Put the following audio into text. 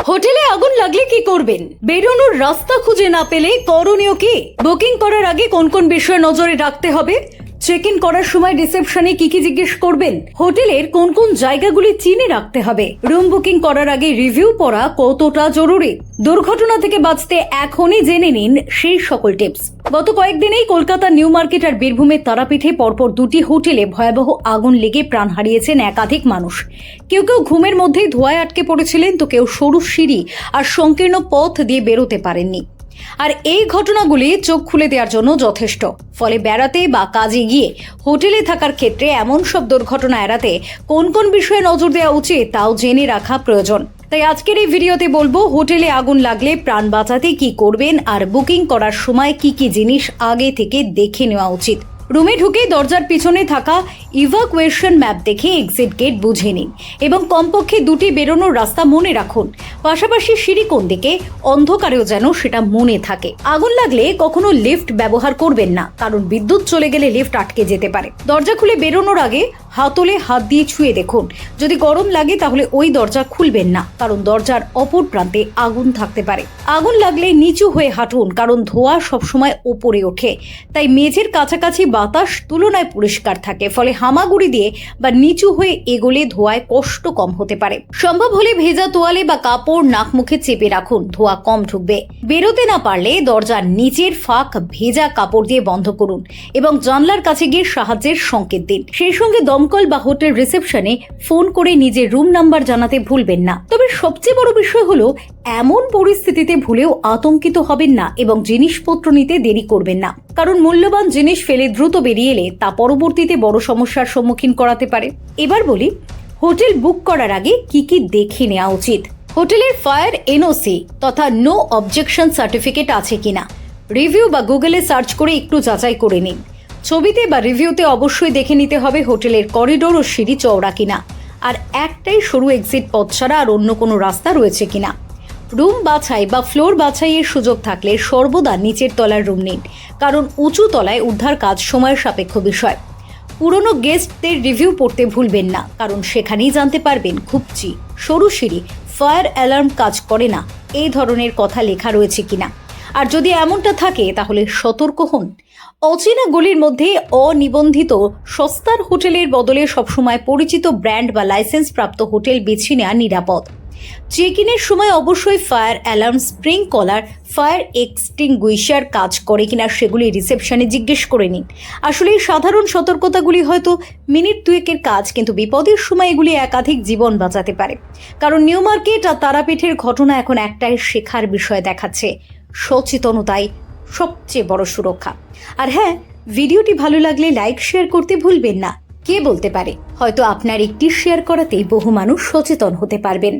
হোটেলে আগুন লাগলে কি করবেন? বেরোনোর রাস্তা খুঁজে না পেলে করণীয় কি? বুকিং করার আগে কোন কোন বিষয় নজরে রাখতে হবে? চেক ইন করার সময় রিসেপশনে কি কি জিজ্ঞেস করবেন? হোটেলের কোন কোন জায়গাগুলি চিনে রাখতে হবে? রুম বুকিং করার আগে রিভিউ পড়া কতটা জরুরি? দুর্ঘটনা থেকে বাঁচতে এখনই জেনে নিন সেই সকল টিপস। গত কয়েকদিনেই কলকাতা নিউ মার্কেট আর বীরভূমের তারাপীঠে পরপর দুটি হোটেলে ভয়াবহ আগুন লেগে প্রাণ হারিয়েছেন একাধিক মানুষ। কেউ কেউ ঘুমের মধ্যেই ধোঁয়ায় আটকে পড়েছিলেন, তো কেউ সরু সিঁড়ি আর সংকীর্ণ পথ দিয়ে বেরোতে পারেননি। আর এই ঘটনাগুলি চোখ খুলে দেওয়ার জন্য যথেষ্ট। ফলে বেড়াতে বা কাজে গিয়ে হোটেলে থাকার ক্ষেত্রে এমন সব দুর্ঘটনা এড়াতে কোন কোন বিষয়ে নজর দেওয়া উচিত তাও জেনে রাখা প্রয়োজন। তাই আজকের এই ভিডিওতে বলবো হোটেলে আগুন লাগলে প্রাণ বাঁচাতে কি করবেন আর বুকিং করার সময় কি কি জিনিস আগে থেকে দেখে নেওয়া উচিত। রুমে ঢুকে দরজার পিছনে থাকা ইভাকুয়েশন ম্যাপ দেখে এক্সিট গেট বুঝে নিন এবং কমপক্ষে দুটি বেরোনোর রাস্তা মনে রাখুন। পাশাপাশি সিঁড়ি কোন দিকে, অন্ধকারেও যেন সেটা মনে থাকে। আগুন লাগলে কখনো লিফট ব্যবহার করবেন না, কারণ বিদ্যুৎ চলে গেলে লিফট আটকে যেতে পারে। দরজা খুলে বেরোনোর আগে হাতলে হাত দিয়ে ছুঁয়ে দেখুন। যদি গরম লাগে তাহলে ওই দরজা খুলবেন না, কারণ দরজার অপর প্রান্তে আগুন থাকতে পারে। আগুন লাগলে নিচু হয়ে হাঁটুন, কারণ ধোঁয়া সবসময় ওপরে ওঠে। তাই মেঝের কাছাকাছি বাতাস তুলনায় পরিষ্কার থাকে, ফলে হামাগুড়ি দিয়ে বা নিচু হয়ে এগোলে ধোঁয়ায় কষ্ট কম হতে পারে। সম্ভব হলে ভেজা তোয়ালে বা কাপড় নাক মুখে চেপে রাখুন, ধোঁয়া কম ঢুকবে। বেরোতে না পারলে দরজার নিচের ফাঁক ভেজা কাপড় দিয়ে বন্ধ করুন এবং জানলার কাছে গিয়ে সাহায্যের সংকেত দিন। সেই সঙ্গে দমকল বা হোটেল রিসেপশনে ফোন করে নিজের রুম নাম্বার জানাতে ভুলবেন না। তবে সবচেয়ে বড় বিষয় হলো এমন পরিস্থিতিতে ভুলেও আতঙ্কিত হবেন না এবং জিনিসপত্র নিতে দেরি করবেন না, কারণ মূল্যবান জিনিস ফেলে দ্রুত বেরিয়ে এলে তা পরবর্তীতে বড় সমস্যার সম্মুখীন করাতে পারে। এবার বলি হোটেল বুক করার আগে কি কি দেখে নেওয়া উচিত। হোটেলের ফায়ার এনওসি তথা নো অবজেকশন সার্টিফিকেট আছে কিনা রিভিউ বা গুগলে সার্চ করে একটু যাচাই করে নিন। ছবিতে বা রিভিউতে অবশ্যই দেখে নিতে হবে হোটেলের করিডোর ও সিঁড়ি চওড়া কিনা, আর একটাই সরু এক্সিট পথ ছাড়া আর অন্য কোনো রাস্তা রয়েছে কিনা। রুম বাছাই বা ফ্লোর বাছাইয়ের সুযোগ থাকলে সর্বদা নিচের তলার রুম নিন, কারণ উঁচু তলায় উদ্ধার কাজ সময়ের সাপেক্ষ বিষয়। পুরনো গেস্টদের রিভিউ পড়তে ভুলবেন না, কারণ সেখানেই জানতে পারবেন খুবচি, সরু সিঁড়ি, ফায়ার অ্যালার্ম কাজ করে না এই ধরনের কথা লেখা রয়েছে কিনা। আর যদি এমনটা থাকে তাহলে সতর্ক হন। অচেনা গলির মধ্যে অনিবন্ধিত সস্তার হোটেলের বদলে সবসময় পরিচিত ব্র্যান্ড বা লাইসেন্স প্রাপ্ত হোটেল বেছে নেওয়া নিরাপদ। চেক ইনের সময় অবশ্যই ফায়ার অ্যালার্ম, স্প্রিং কলার, ফায়ার এক্সটিংগুইশার কাজ করে কিনা সেগুলি রিসেপশনে জিজ্ঞেস করে নিন। আসলে এই সাধারণ সতর্কতাগুলি হয়তো মিনিট দুয়েকের কাজ, কিন্তু বিপদের সময় এগুলি একাধিক জীবন বাঁচাতে পারে। কারণ নিউ মার্কেট আর তারাপীঠের ঘটনা এখন একটাই শেখার বিষয় দেখাচ্ছে, সচেতনতাই সবচেয়ে বড় সুরক্ষা। আর হ্যাঁ, ভিডিওটি ভালো লাগলে লাইক শেয়ার করতে ভুলবেন না। কে বলতে পারে, হয়তো আপনার একটি শেয়ার করাতেই বহু মানুষ সচেতন হতে পারবেন।